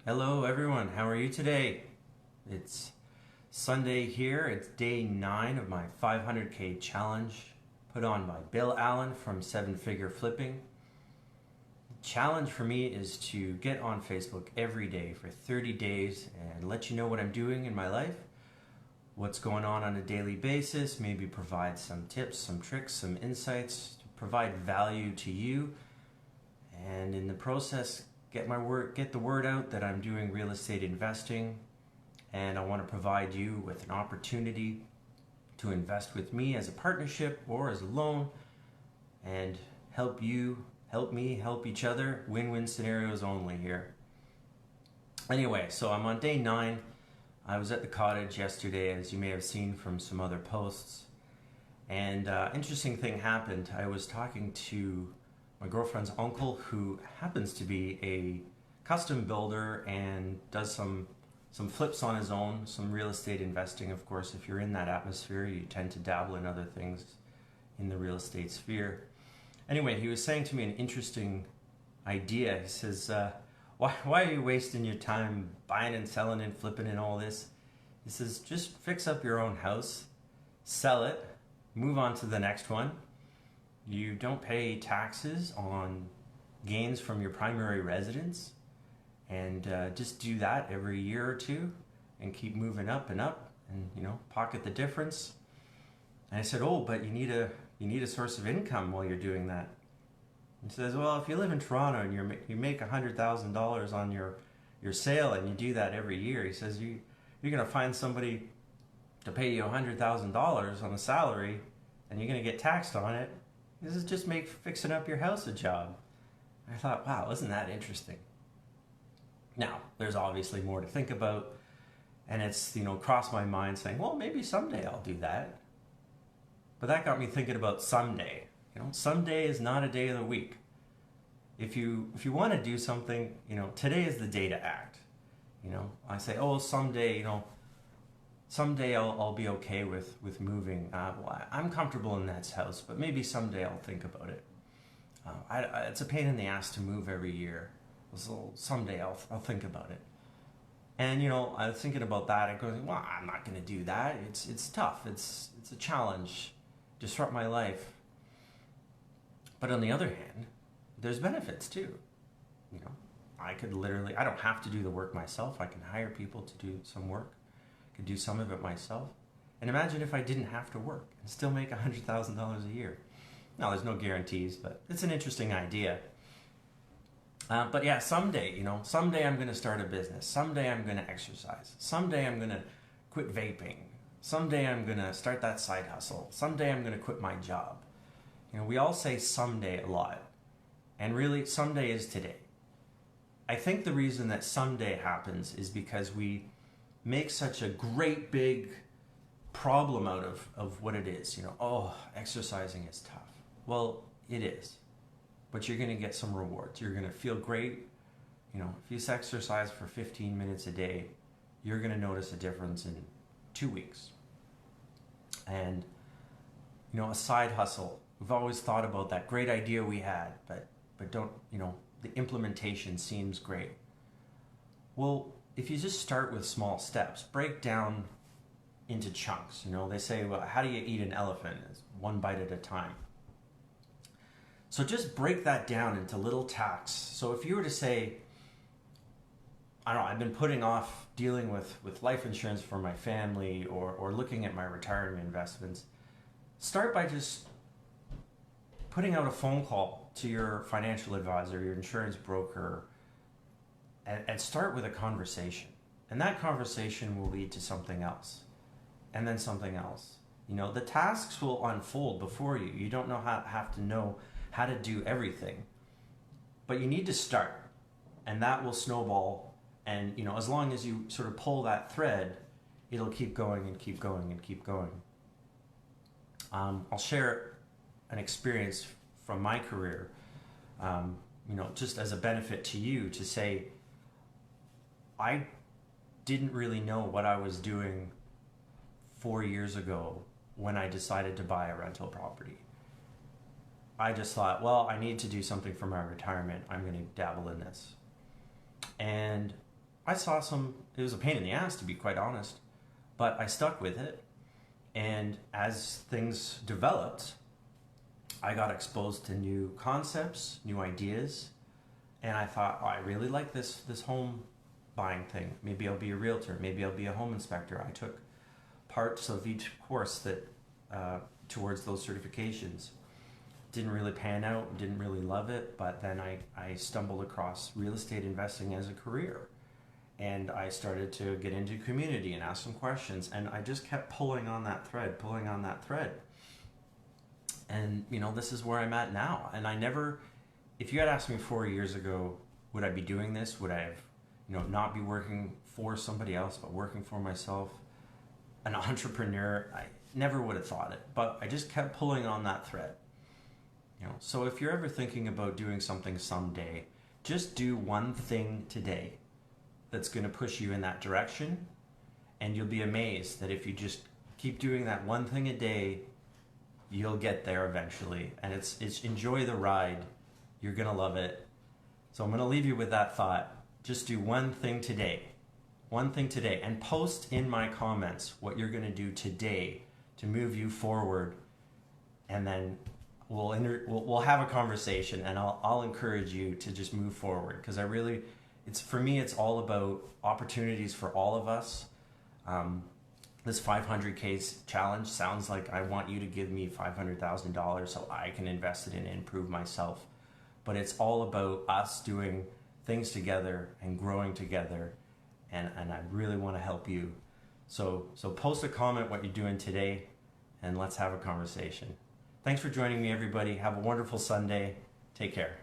Hello everyone, how are you today? It's Sunday here. It's day 9 of my 500k challenge put on by Bill Allen from 7 Figure Flipping. The challenge for me is to get on Facebook every day for 30 days and let you know what I'm doing in my life, what's going on a daily basis, maybe provide some tips, some tricks, some insights, to provide value to you, and in the process get the word out that I'm doing real estate investing, and I want to provide you with an opportunity to invest with me as a partnership or as a loan and help you, help me, help each other. Win-win scenarios only here. Anyway, so I'm on day 9. I was at the cottage yesterday, as you may have seen from some other posts, and interesting thing happened. I was talking to my girlfriend's uncle, who happens to be a custom builder and does some flips on his own, some real estate investing. Of course, if you're in that atmosphere, you tend to dabble in other things in the real estate sphere. Anyway, he was saying to me an interesting idea. He says, why are you wasting your time buying and selling and flipping and all this? He says, just fix up your own house, sell it, move on to the next one. You don't pay taxes on gains from your primary residence, and just do that every year or two and keep moving up and up, and pocket the difference. And I said, oh, but you need a source of income while you're doing that. He says, well, if you live in Toronto and you make $100,000 on your sale and you do that every year, he says, you're going to find somebody to pay you $100,000 on a salary, and you're going to get taxed on it. This is just make fixing up your house a job. I thought, wow, isn't that interesting? Now, there's obviously more to think about, and it's, crossed my mind saying, well, maybe someday I'll do that. But that got me thinking about someday. Someday is not a day of the week. If you want to do something, today is the day to act. I say, oh, someday, someday I'll be okay with moving. Well, I'm comfortable in that house, but maybe someday I'll think about it. It's a pain in the ass to move every year. So someday I'll think about it. And I was thinking about that and going, well, I'm not going to do that. It's tough. It's a challenge. Disrupt my life. But on the other hand, there's benefits too. I don't have to do the work myself. I can hire people to do some work. I could do some of it myself. And imagine if I didn't have to work and still make $100,000 a year. Now, there's no guarantees, but it's an interesting idea. But yeah, someday I'm going to start a business. Someday I'm going to exercise. Someday I'm going to quit vaping. Someday I'm going to start that side hustle. Someday I'm going to quit my job. We all say someday a lot. And really, someday is today. I think the reason that someday happens is because we make such a great big problem out of what it is. Oh, exercising is tough. Well, it is. But you're going to get some rewards. You're going to feel great. If you exercise for 15 minutes a day, you're going to notice a difference in 2 weeks. And, a side hustle. We've always thought about that great idea we had, but don't, the implementation seems great. Well, if you just start with small steps, break down into chunks. They say, well, how do you eat an elephant? It's one bite at a time. So just break that down into little tasks. So if you were to say, I don't know, I've been putting off dealing with life insurance for my family or looking at my retirement investments, start by just putting out a phone call to your financial advisor, your insurance broker, and start with a conversation. And that conversation will lead to something else, and then something else. The tasks will unfold before you. You don't have to know how to do everything, but you need to start, and that will snowball. And as long as you sort of pull that thread, it'll keep going and keep going and keep going. I'll share an experience from my career, just as a benefit to you, to say I didn't really know what I was doing 4 years ago when I decided to buy a rental property. I just thought, well, I need to do something for my retirement. I'm going to dabble in this. And I saw it was a pain in the ass, to be quite honest, but I stuck with it. And as things developed, I got exposed to new concepts, new ideas, and I thought, oh, I really like this home buying thing. Maybe I'll be a realtor. Maybe I'll be a home inspector. I took parts of each course that towards those certifications. Didn't really pan out, didn't really love it, but then I stumbled across real estate investing as a career. And I started to get into community and ask some questions, and I just kept pulling on that thread. And this is where I'm at now. And I never, if you had asked me 4 years ago, would I be doing this? Would I have, not be working for somebody else, but working for myself, an entrepreneur? I never would have thought it, but I just kept pulling on that thread. So if you're ever thinking about doing something someday, just do one thing today that's going to push you in that direction, and you'll be amazed that if you just keep doing that one thing a day, you'll get there eventually. And it's enjoy the ride. You're going to love it. So I'm going to leave you with that thought. Just do one thing today, and post in my comments what you're going to do today to move you forward, and then we'll have a conversation, and I'll encourage you to just move forward, because for me it's all about opportunities for all of us. This 500K challenge sounds like I want you to give me $500,000 so I can invest it in and improve myself, but it's all about us doing things together and growing together, and I really want to help you. So post a comment what you're doing today, and let's have a conversation. Thanks for joining me, everybody. Have a wonderful Sunday. Take care.